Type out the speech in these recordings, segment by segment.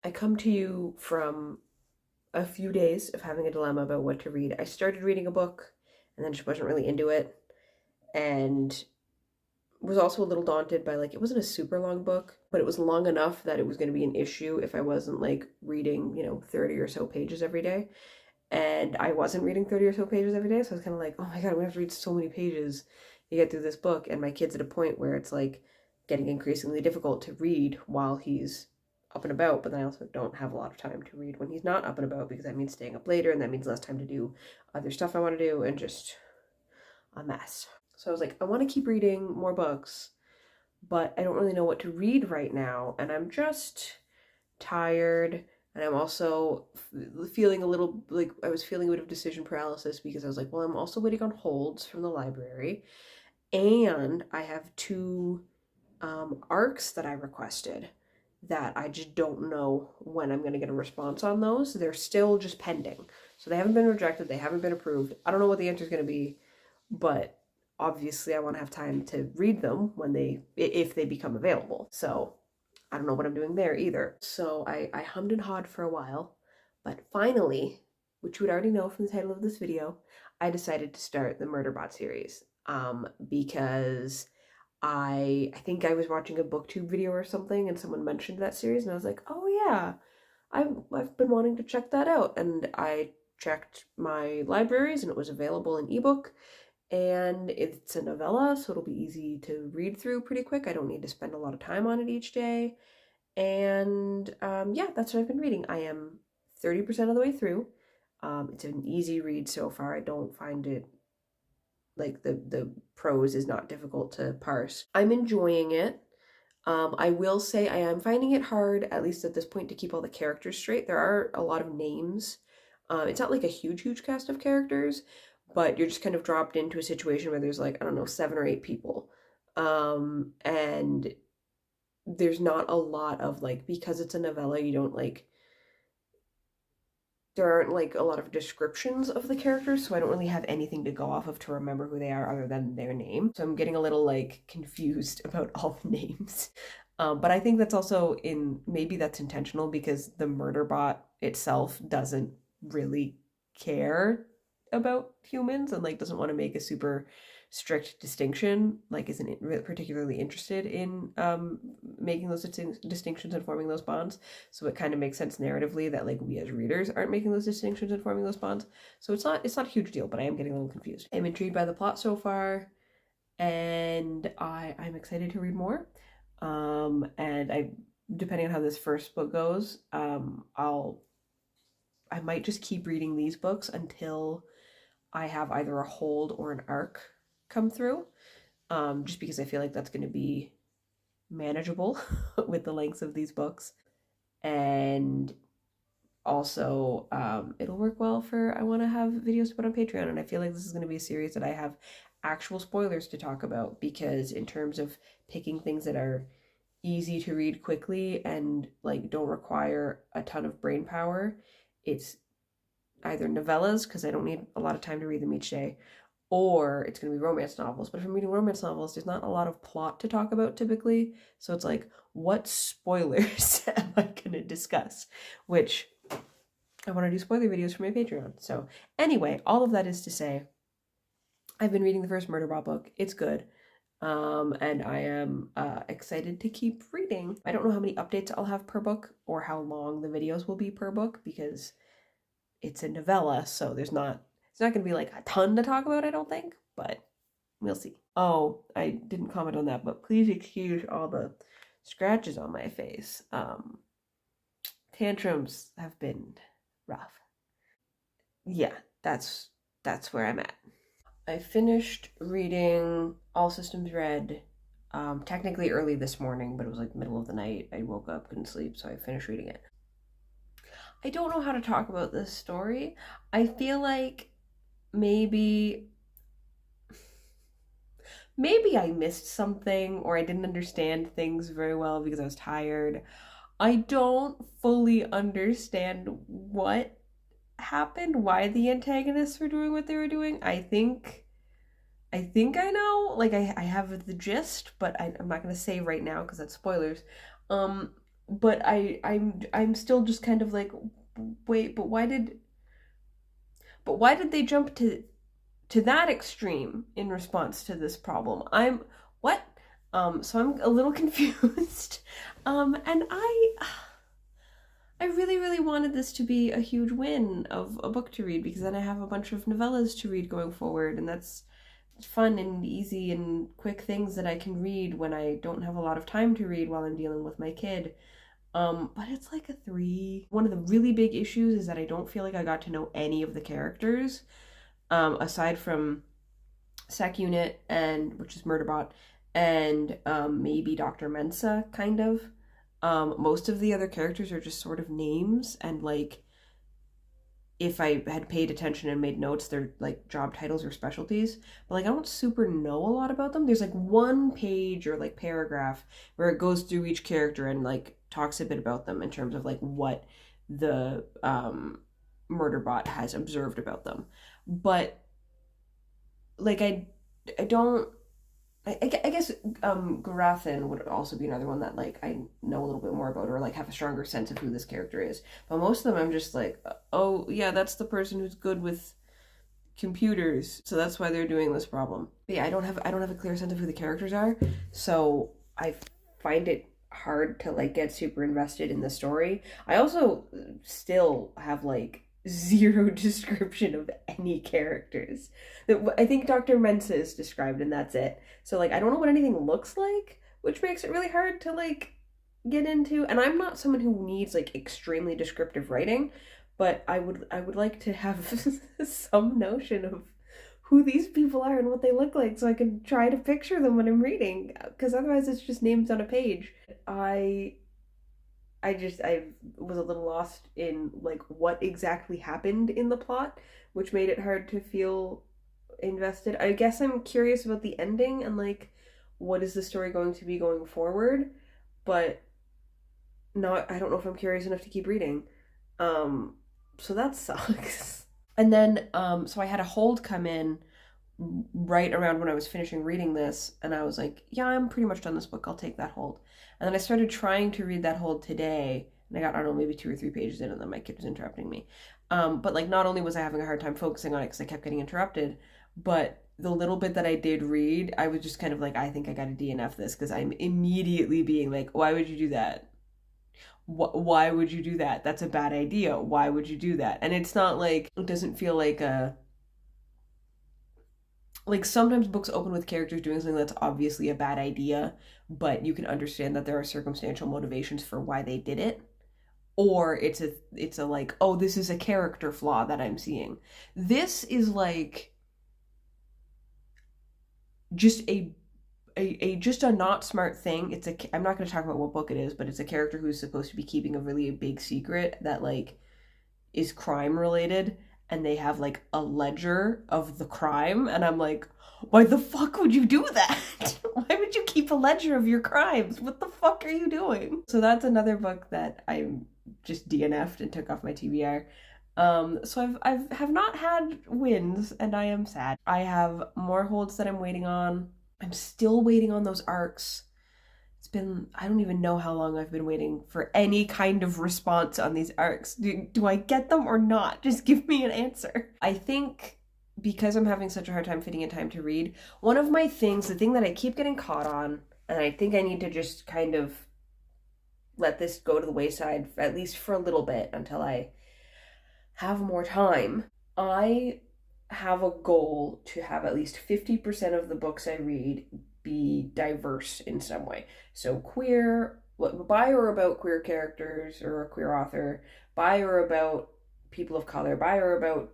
I come to you from a few days of having a dilemma about what to read. I started reading a book and then just wasn't really into it, and was also a little daunted by, like, it wasn't a super long book, but it was long enough that it was going to be an issue if I wasn't like reading, 30 or so pages every day. And I wasn't reading 30 or so pages every day, so I was kind of like, oh my god, I'm gonna have to read so many pages to get through this book. And my kid's at a point where it's like getting increasingly difficult to read while he's up and about, but then I also don't have a lot of time to read when he's not up and about, because that means staying up later and that means less time to do other stuff I want to do, and just a mess. So I was like, I want to keep reading more books, but I don't really know what to read right now, and I'm just tired. And I'm also feeling a little, like, I was feeling a bit of decision paralysis because I was like, well, I'm also waiting on holds from the library, and I have two arcs that I requested that I just don't know when I'm going to get a response on those. They're still just pending. So they haven't been rejected, they haven't been approved. I don't know what the answer is going to be, but obviously I want to have time to read them if they become available. So I don't know what I'm doing there either. So I hummed and hawed for a while, but finally, which you would already know from the title of this video, I decided to start the Murderbot series. Because I think I was watching a booktube video or something and someone mentioned that series, and I was like, oh yeah, I've been wanting to check that out. And I checked my libraries and it was available in ebook, and it's a novella, so it'll be easy to read through pretty quick. I don't need to spend a lot of time on it each day. And yeah, that's what I've been reading. I am 30% of the way through. It's an easy read so far. I don't find it, like, the prose is not difficult to parse. I'm enjoying it. I will say I am finding it hard, at least at this point, to keep all the characters straight. There are a lot of names. It's not like a huge cast of characters, but you're just kind of dropped into a situation where there's, like, I don't know, 7 or 8 people. And there's not a lot of, like, because it's a novella, you don't, like, there aren't, like, a lot of descriptions of the characters, so I don't really have anything to go off of to remember who they are other than their name. So I'm getting a little, like, confused about all the names. But I think that's also maybe that's intentional, because the Murderbot itself doesn't really care about humans and, like, doesn't want to make a super strict distinction, like, isn't particularly interested in making those distinctions and forming those bonds. So it kind of makes sense narratively that, like, we as readers aren't making those distinctions and forming those bonds. So it's not a huge deal, but I am getting a little confused. I'm intrigued by the plot so far, and I'm excited to read more. And depending on how this first book goes, I might just keep reading these books until I have either a hold or an arc come through, just because I feel like that's going to be manageable with the lengths of these books. And also, it'll work well I want to have videos to put on Patreon, and I feel like this is going to be a series that I have actual spoilers to talk about, because in terms of picking things that are easy to read quickly and, like, don't require a ton of brain power, it's either novellas, because I don't need a lot of time to read them each day, or it's going to be romance novels. But if I'm reading romance novels, there's not a lot of plot to talk about typically, so it's like, what spoilers am I going to discuss? Which, I want to do spoiler videos for my Patreon. So anyway, all of that is to say, I've been reading the first Murderbot book. It's good. And I am excited to keep reading. I don't know how many updates I'll have per book or how long the videos will be per book, because it's a novella, so it's not going to be, like, a ton to talk about, I don't think, but we'll see. Oh, I didn't comment on that, but please excuse all the scratches on my face. Tantrums have been rough. Yeah, that's where I'm at. I finished reading All Systems Red, technically early this morning, but it was like middle of the night. I woke up, couldn't sleep, so I finished reading it. I don't know how to talk about this story. I feel like maybe I missed something, or I didn't understand things very well because I was tired. I don't fully understand what happened, why the antagonists were doing what they were doing. I think I know, like, I have the gist, but I'm not going to say right now because that's spoilers. but I'm still just kind of like, wait, but why did they jump to that extreme in response to this problem? What? So I'm a little confused. And I really, really wanted this to be a huge win of a book to read, because then I have a bunch of novellas to read going forward, and that's fun and easy and quick things that I can read when I don't have a lot of time to read while I'm dealing with my kid. But it's like a 3. One of the really big issues is that I don't feel like I got to know any of the characters, aside from Sec Unit, and which is Murderbot, and maybe Dr. Mensa, kind of. Most of the other characters are just sort of names, and like, if I had paid attention and made notes, they're like job titles or specialties. But like, I don't super know a lot about them. There's like one page or like paragraph where it goes through each character and like talks a bit about them in terms of like what the Murderbot has observed about them. But like, I don't. I guess Garathan would also be another one that like I know a little bit more about, or like have a stronger sense of who this character is. But most of them I'm just like, oh yeah, that's the person who's good with computers, so that's why they're doing this problem. But yeah, I don't have a clear sense of who the characters are, so I find it hard to like get super invested in the story. I also still have like zero description of any characters. I think Dr. Mensa is described and that's it. So like, I don't know what anything looks like, which makes it really hard to like get into. And I'm not someone who needs like extremely descriptive writing, but I would like to have some notion of who these people are and what they look like, so I can try to picture them when I'm reading, because otherwise it's just names on a page. I was a little lost in like what exactly happened in the plot, which made it hard to feel invested. I guess I'm curious about the ending and like, what is the story going to be going forward, but not I don't know if I'm curious enough to keep reading. So that sucks. And then so I had a hold come in right around when I was finishing reading this, and I was like, yeah, I'm pretty much done this book. I'll take that hold. And then I started trying to read that hold today, and I got, I don't know, maybe 2 or 3 pages in, and then my kid was interrupting me. But like, not only was I having a hard time focusing on it because I kept getting interrupted, but the little bit that I did read, I was just kind of like, I think I got to DNF this, because I'm immediately being like, why would you do that? Why would you do that? That's a bad idea. Why would you do that? And it's not like, it doesn't feel like a, like, sometimes books open with characters doing something that's obviously a bad idea, but you can understand that there are circumstantial motivations for why they did it. Or it's a like, oh, this is a character flaw that I'm seeing. This is like just a just a not smart thing. I'm not going to talk about what book it is, but it's a character who's supposed to be keeping a really big secret that like is crime related, and they have like a ledger of the crime, and I'm like, why the fuck would you do that? Why would you keep a ledger of your crimes? What the fuck are you doing? So that's another book that I just DNF'd and took off my TBR. So I've have not had wins, and I am sad. I have more holds that I'm waiting on. I'm still waiting on those arcs. It's been, I don't even know how long I've been waiting for any kind of response on these arcs. Do I get them or not? Just give me an answer. I think because I'm having such a hard time fitting in time to read, one of my things, the thing that I keep getting caught on, and I think I need to just kind of let this go to the wayside, at least for a little bit until I have more time. I have a goal to have at least 50% of the books I read be diverse in some way. So queer, by or about queer characters or a queer author, by or about people of color, by or about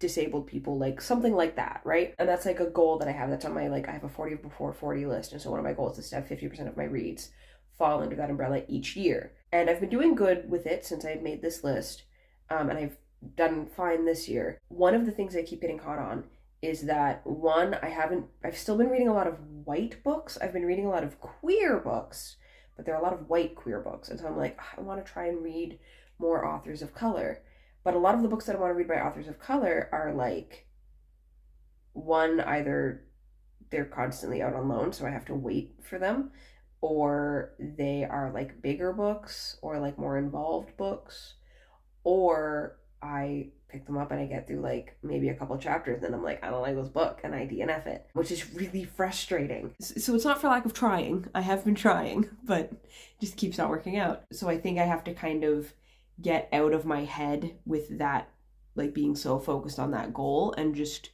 disabled people, like something like that, right? And that's like a goal that I have. That's on my, like, I have a 40 before 40 list, and so one of my goals is to have 50% of my reads fall under that umbrella each year. And I've been doing good with it since I've made this list, and I've done fine this year. One of the things I keep getting caught on is that, one, I've still been reading a lot of white books. I've been reading a lot of queer books, but there are a lot of white queer books. And so I'm like, I want to try and read more authors of color. But a lot of the books that I want to read by authors of color are like, one, either they're constantly out on loan, so I have to wait for them, or they are like bigger books or like more involved books, or I pick them up and I get through like maybe a couple chapters, and then I'm like, I don't like this book, and I DNF it, which is really frustrating. So it's not for lack of trying. I have been trying, but it just keeps not working out. So I think I have to kind of get out of my head with that, like being so focused on that goal, and just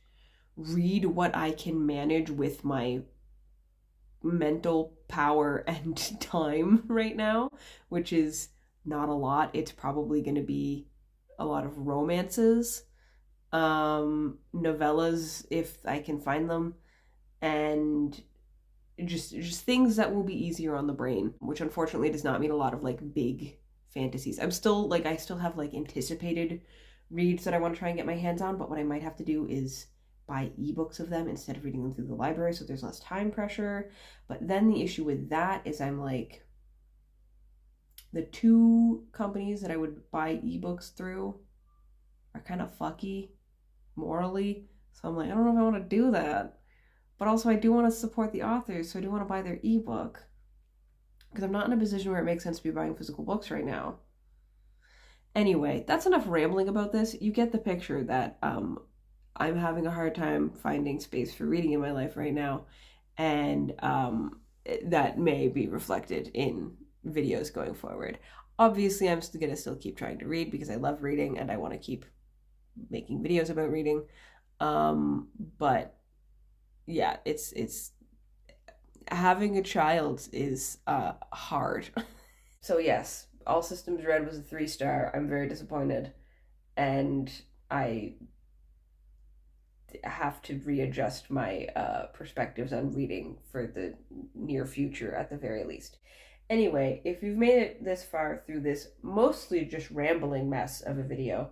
read what I can manage with my mental power and time right now, which is not a lot. It's probably going to be a lot of romances, novellas if I can find them, and just things that will be easier on the brain, which unfortunately does not mean a lot of like big fantasies. I still have like anticipated reads that I want to try and get my hands on, but what I might have to do is buy ebooks of them instead of reading them through the library, so there's less time pressure. But then the issue with that is I'm like, the two companies that I would buy ebooks through are kind of fucky morally. So I'm like, I don't know if I want to do that. But also I do want to support the authors, so I do want to buy their ebook. Because I'm not in a position where it makes sense to be buying physical books right now. Anyway, that's enough rambling about this. You get the picture that I'm having a hard time finding space for reading in my life right now. And that may be reflected in videos going forward. Obviously, I'm still going to still keep trying to read because I love reading and I want to keep making videos about reading. But yeah, it's having a child is hard. So yes, All Systems Red was a 3-star. I'm very disappointed, and I have to readjust my perspectives on reading for the near future at the very least. Anyway, if you've made it this far through this mostly just rambling mess of a video,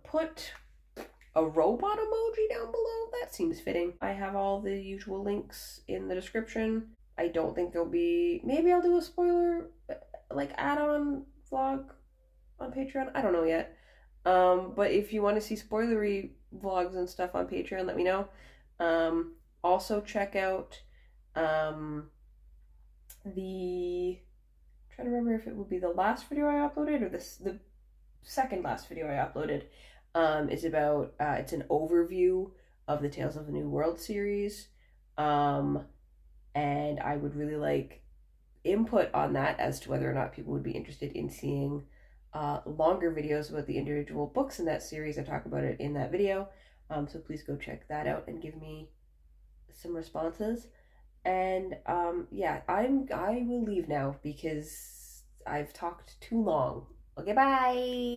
put a robot emoji down below. That seems fitting. I have all the usual links in the description. I don't think there'll be... Maybe I'll do a spoiler, like, add-on vlog on Patreon. I don't know yet. But if you want to see spoilery vlogs and stuff on Patreon, let me know. Also check out the... I'm trying to remember if it will be the last video I uploaded or the second last video I uploaded. Is about it's an overview of the Tales of the New World series, and I would really like input on that as to whether or not people would be interested in seeing longer videos about the individual books in that series. I talk about it in that video, so please go check that out and give me some responses. And yeah, I will leave now because I've talked too long. Okay, bye.